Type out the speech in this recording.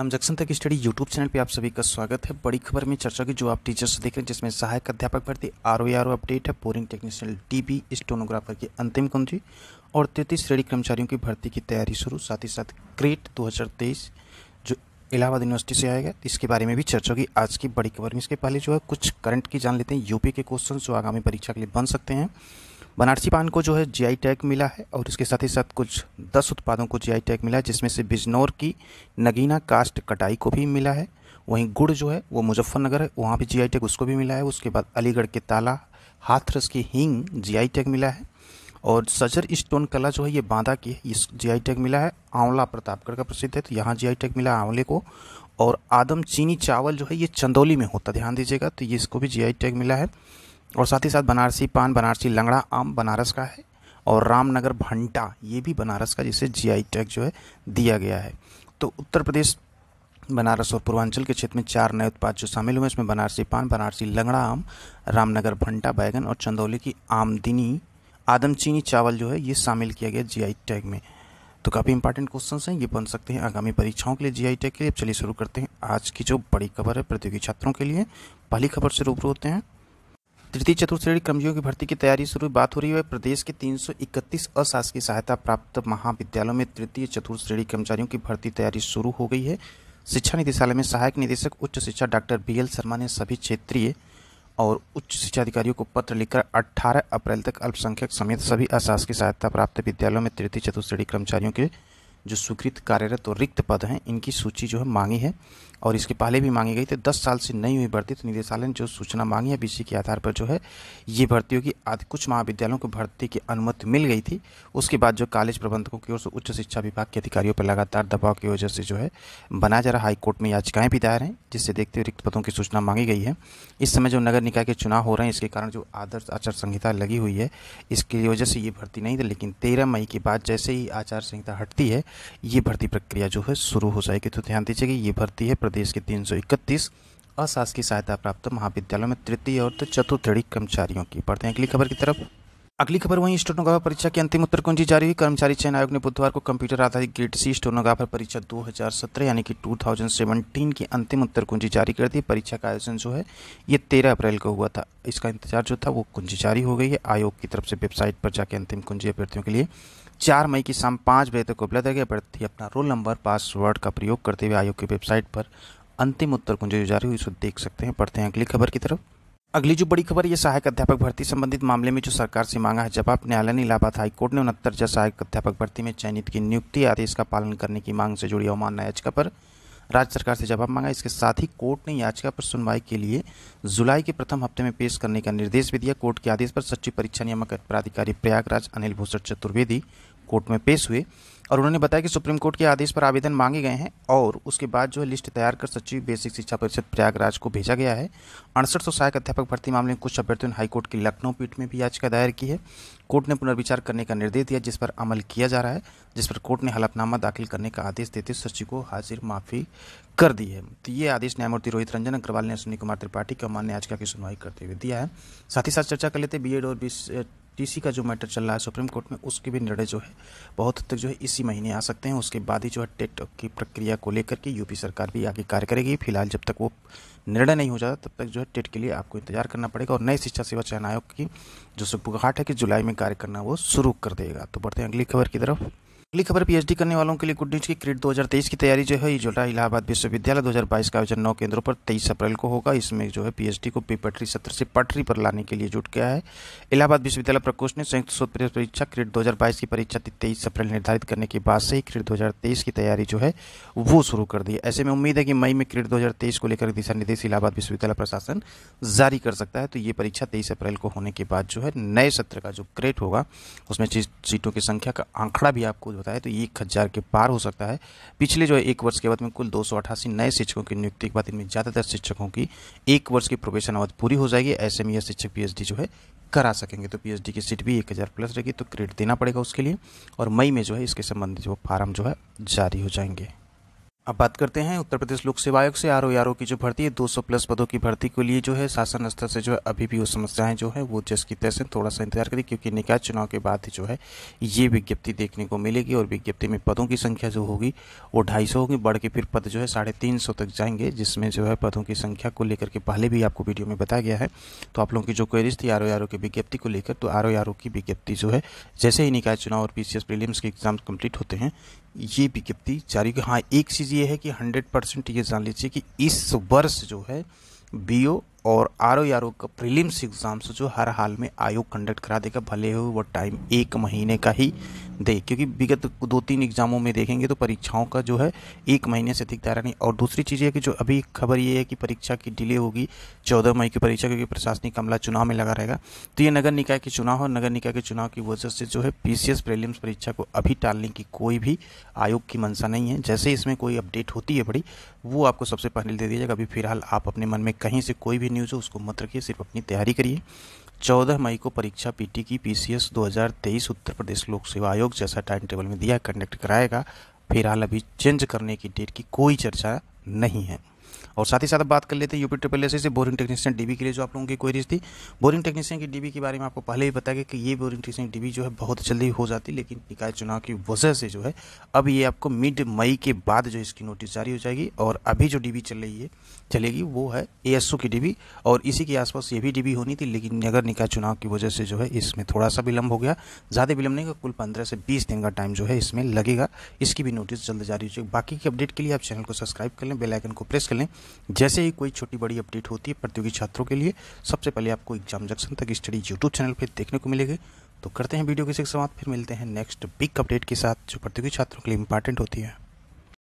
हम जंक्शन तक study YouTube channel पे आप सभी का स्वागत है। बड़ी खबर में चर्चा की जो आप टीचर्स देख रहे हैं, जिसमें सहायक अध्यापक भर्ती आरओ अपडेट है, बोरिंग टेक्नीशियन टीबी, स्टेनोग्राफर की अंतिम कुंजी और 33 श्रेणी कर्मचारियों की भर्ती की तैयारी शुरू। साथ ही साथ ग्रेट 2023 जो इलाहाबाद यूनिवर्सिटी से आएगा, इसके बारे में भी चर्चा होगी आज की बड़ी खबर में। इसके पहले जो है कुछ करंट की जान लेते हैं। यूपी के क्वेश्चन जो आगामी परीक्षा के लिए बन सकते हैं। बनारसी पान को जो है जीआई टैग मिला है और इसके साथ ही साथ कुछ 10 उत्पादों को जीआई टैग मिला है, जिसमें से बिजनौर की नगीना कास्ट कटाई को भी मिला है। वहीं गुड़ जो है वो मुजफ्फरनगर है, वहाँ भी जीआई टैग उसको भी मिला है। उसके बाद अलीगढ़ के ताला हाथरस की हींग जीआई टैग मिला है और सजर स्टोन कला जो है ये बांदा की है, इस जीआई टैग मिला है। आंवला प्रतापगढ़ का प्रसिद्ध है, तो यहाँ जीआई टैग मिला है आंवले को। और आदम चीनी चावल जो है ये चंदौली में होता, ध्यान दीजिएगा, तो ये इसको भी जीआई टैग मिला है। और साथ ही साथ बनारसी पान, बनारसी लंगड़ा आम बनारस का है और रामनगर भंटा ये भी बनारस का, जिसे जीआई टैग जो है दिया गया है। तो उत्तर प्रदेश, बनारस और पूर्वांचल के क्षेत्र में 4 नए उत्पाद जो शामिल हुए, इसमें बनारसी पान, बनारसी लंगड़ा आम, रामनगर भंटा बैगन और चंदौली की आमदनी आदम चीनी चावल जो है ये शामिल किया गया जीआई टैग में। तो काफ़ी इंपॉर्टेंट क्वेश्चंस हैं, ये बन सकते हैं आगामी परीक्षाओं के लिए जीआई टैग के लिए। अब चलिए शुरू करते हैं आज की जो बड़ी खबर है प्रतियोगी छात्रों के लिए। पहली खबर से रूबरू होते हैं। तृतीय चतुर्थ श्रेणी कर्मचारियों की भर्ती की तैयारी शुरू। बात हो रही है प्रदेश के 331 अशासकीय सहायता प्राप्त महाविद्यालयों में तृतीय चतुर्थ श्रेणी कर्मचारियों की भर्ती तैयारी शुरू हो गई है। शिक्षा निदेशालय में सहायक निदेशक उच्च शिक्षा डॉक्टर बीएल शर्मा ने सभी क्षेत्रीय और उच्च शिक्षा अधिकारियों को पत्र लिखकर 18 अप्रैल तक अल्पसंख्यक समेत सभी अशासकीय सहायता प्राप्त विद्यालयों में तृतीय चतुर्थ श्रेणी कर्मचारियों के जो स्वीकृत कार्यरत और रिक्त पद हैं इनकी सूची जो है मांगी है और इसके पहले भी मांगी गई थी। 10 साल से नहीं हुई भर्ती, तो निदेशालय ने जो सूचना मांगी है बीसी के आधार पर जो है ये भर्ती होगी। आदि कुछ महाविद्यालयों को भर्ती की अनुमति मिल गई थी, उसके बाद जो कॉलेज प्रबंधकों की ओर से उच्च शिक्षा विभाग के अधिकारियों पर लगातार दबाव की वजह से जो है बनाया जा रहा हाईकोर्ट में याचिकाएं भी दायर हैं, जिससे देखते हुए रिक्त पदों की सूचना मांगी गई है। इस समय जो नगर निकाय के चुनाव हो रहे हैं, इसके कारण जो आदर्श आचार संहिता लगी हुई है इसकी वजह से ये भर्ती नहीं थी, लेकिन 13 मई के बाद जैसे ही आचार संहिता हटती है ये भर्ती प्रक्रिया जो है शुरू हो जाएगी। तो ध्यान दीजिएगा, ये भर्ती है प्रदेश के 331 अशासकीय सहायता प्राप्त महाविद्यालयों में तृतीय और चतुर्थ श्रेणी कर्मचारियों की। पढ़ते हैं अगली खबर की तरफ। अगली खबर वहीं स्टेनोग्राफर परीक्षा की अंतिम उत्तर कुंजी जारी हुई। कर्मचारी चयन आयोग ने बुधवार को कंप्यूटर आधारित ग्रेड सी स्टेनोग्राफर परीक्षा 2017 यानी कि 2017 की अंतिम उत्तर कुंजी जारी कर दी। परीक्षा का आयोजन जो है ये 13 अप्रैल को हुआ था, इसका इंतजार जो था वो कुंजी जारी हो गई है। आयोग की तरफ से वेबसाइट पर जाकर अंतिम कुंजी अभ्यर्थियों के लिए 4 मई की शाम 5 बजे तक उपलब्ध है। अभ्यर्थी अपना रोल नंबर पासवर्ड का प्रयोग करते हुए आयोग की वेबसाइट पर अंतिम उत्तर कुंजी जो जारी हुई उसको देख सकते हैं। पढ़ते हैं अगली खबर की तरफ। अगली जो बड़ी खबर ये सहायक अध्यापक भर्ती संबंधित मामले में जो सरकार से मांगा है जवाब। न्यायालय ने इलाहाबाद हाईकोर्ट ने 69 सहायक अध्यापक भर्ती में चयनित की नियुक्ति आदेश का पालन करने की मांग से जुड़ी अवमानना याचिका पर राज्य सरकार से जवाब मांगा। इसके साथ ही कोर्ट ने याचिका पर सुनवाई के लिए जुलाई के प्रथम हफ्ते में पेश करने का निर्देश भी दिया। कोर्ट के आदेश पर सचिव परीक्षा नियामक प्राधिकारी प्रयागराज अनिल भूषण चतुर्वेदी कोर्ट में पेश हुए और उन्होंने बताया कि सुप्रीम कोर्ट के आदेश पर आवेदन मांगे गए हैं और उसके बाद जो है लिस्ट तैयार कर सचिव बेसिक शिक्षा परिषद प्रयागराज को भेजा गया है। 6800 सहायक अध्यापक भर्ती मामले में कुछ अभ्यर्थियों ने हाईकोर्ट की लखनऊ पीठ में भी याचिका दायर की है। कोर्ट ने पुनर्विचार करने का निर्देश दिया, जिस पर अमल किया जा रहा है, जिस पर कोर्ट ने हलफनामा दाखिल करने का आदेश देते सचिव को हाजिर माफी कर दी है। तो ये आदेश न्यायमूर्ति रोहित रंजन अग्रवाल ने अश्विनी कुमार त्रिपाठी की अवमान्य याचिका की सुनवाई करते हुए दिया है। साथ ही साथ चर्चा कर लेते बीएड और टीसी का जो मैटर चल रहा है सुप्रीम कोर्ट में, उसके भी निर्णय जो है बहुत हद तक जो है इसी महीने आ सकते हैं। उसके बाद ही जो है टेट की प्रक्रिया को लेकर के यूपी सरकार भी आगे कार्य करेगी। फिलहाल जब तक वो निर्णय नहीं हो जाता तब तक जो है टेट के लिए आपको इंतजार करना पड़ेगा और नए शिक्षा सेवा चयन आयोग की जो सुपुगाहट है कि जुलाई में कार्य करना वो शुरू कर देगा। तो बढ़ते हैं अगली खबर की तरफ। अगली खबर पीएचडी करने वालों के लिए गुड न्यूज की क्रिट 2023 की तैयारी जो है ये जो इलाहाबाद विश्वविद्यालय 2022 का आयोजन 9 केंद्रों पर 23 अप्रैल को होगा। इसमें जो है पीएचडी को बेपटरी सत्र से पटरी पर लाने के लिए जुट गया है। इलाहाबाद विश्वविद्यालय प्रकोष्ठ ने संयुक्त शोध परीक्षा क्रिट 2022 की परीक्षा 23 अप्रैल निर्धारित करने के बाद से ही क्रिट 2023 की तैयारी जो है वो शुरू कर दी है। ऐसे में उम्मीद है कि मई में क्रिट 2023 को लेकर दिशा निर्देश इलाहाबाद विश्वविद्यालय प्रशासन जारी कर सकता है। तो ये परीक्षा 23 अप्रैल को होने के बाद जो है नए सत्र का जो क्रेट होगा उसमें सीटों की संख्या का आंकड़ा भी आपको बताया तो 1000 के पार हो सकता है। पिछले जो है 1 वर्ष के बाद में कुल 288 नए शिक्षकों की नियुक्ति के बाद इनमें ज़्यादातर शिक्षकों की 1 वर्ष की प्रोबेशन अवधि पूरी हो जाएगी। ऐसे में यह शिक्षक पीएचडी जो है करा सकेंगे। तो पीएचडी की सीट भी 1000 प्लस रहेगी, तो क्रेडिट देना पड़ेगा उसके लिए और मई में जो है इसके संबंधित जो फार्म जो है जारी हो जाएंगे। अब बात करते हैं उत्तर प्रदेश लोक सेवा आयोग से आरओ की जो भर्ती है 200 प्लस पदों की भर्ती के लिए जो है शासन स्तर से जो है अभी भी वो समस्याएं जो है वो जैसे की तैसे थोड़ा सा इंतजार करिए, क्योंकि निकाय चुनाव के बाद ही जो है ये विज्ञप्ति देखने को मिलेगी और विज्ञप्ति में पदों की संख्या जो होगी वो 250 होगी, बढ़ के फिर पद जो है 350 तक जाएंगे, जिसमें जो है पदों की संख्या को लेकर के पहले भी आपको वीडियो में बताया गया है। तो आप लोगों की जो क्वेरीज थी आरओ की विज्ञप्ति को लेकर, तो आरओ की विज्ञप्ति जो है जैसे ही निकाय चुनाव और पीसीएस प्रीलिम्स के एग्जाम कंप्लीट होते हैं ये विज्ञप्ति जारी। हाँ, एक चीज़ ये है कि 100% ये जान लीजिए कि इस वर्ष जो है बीओ और आरओ का प्रीलिम्स एग्जाम्स जो हर हाल में आयोग कंडक्ट करा देगा, भले हो वो टाइम 1 महीने का ही दे, क्योंकि विगत 2-3 एग्जामों में देखेंगे तो परीक्षाओं का जो है 1 महीने से अधिक दायरा नहीं। और दूसरी चीज़ है कि जो अभी खबर ये है कि परीक्षा की डिले होगी 14 मई की परीक्षा, क्योंकि प्रशासनिक अमला चुनाव में लगा रहेगा। तो ये नगर निकाय के चुनाव और नगर निकाय के चुनाव की वजह से जो है पीसीएस प्रीलिम्स परीक्षा को अभी टालने की कोई भी आयोग की मंशा नहीं है। जैसे इसमें कोई अपडेट होती है बड़ी, वो आपको सबसे पहले दे दीजिएगा। अभी फिलहाल आप अपने मन में कहीं से कोई भी न्यूज़ हो उसको मत रखिए, सिर्फ अपनी तैयारी करिए। 14 मई को परीक्षा पीटी की पीसीएस 2023 उत्तर प्रदेश लोक सेवा आयोग जैसा टाइम टेबल में दिया कंडक्ट कराएगा। फिलहाल अभी चेंज करने की डेट की कोई चर्चा नहीं है। और साथ ही साथ बात कर लेते हैं यूपी ट्रिपल एस से बोरिंग टेक्नीशियन डीबी के लिए जो आप लोगों की क्वेरीज थी। बोरिंग टेक्नीशियन की डीबी के बारे में आपको पहले ही बताया गया कि ये बोरिंग टेक्नीशियन डीबी जो है बहुत जल्दी हो जाती, लेकिन निकाय चुनाव की वजह से जो है अब ये आपको मिड मई के बाद जो इसकी नोटिस जारी हो जाएगी। और अभी जो डीबी चलेगी वो है एएसओ की डीबी, और इसी के आसपास ये भी डीबी होनी थी, लेकिन नगर निकाय चुनाव की वजह से जो है इसमें थोड़ा सा विलंब हो गया। ज़्यादा विलंब नहीं, कुल 15 से 20 दिन का टाइम जो है इसमें लगेगा। इसकी भी नोटिस जल्द जारी हो जाएगी। बाकी की अपडेट के लिए आप चैनल को सब्सक्राइब कर लें, बेल आइकन को प्रेस कर लें। जैसे ही कोई छोटी बड़ी अपडेट होती है प्रतियोगी छात्रों के लिए, सबसे पहले आपको एग्जाम जंक्शन तक स्टडी यूट्यूब चैनल पर देखने को मिलेगी। तो करते हैं वीडियो की समाप्त, फिर मिलते हैं नेक्स्ट बिग अपडेट के साथ जो प्रतियोगी छात्रों के लिए इंपॉर्टेंट होती है।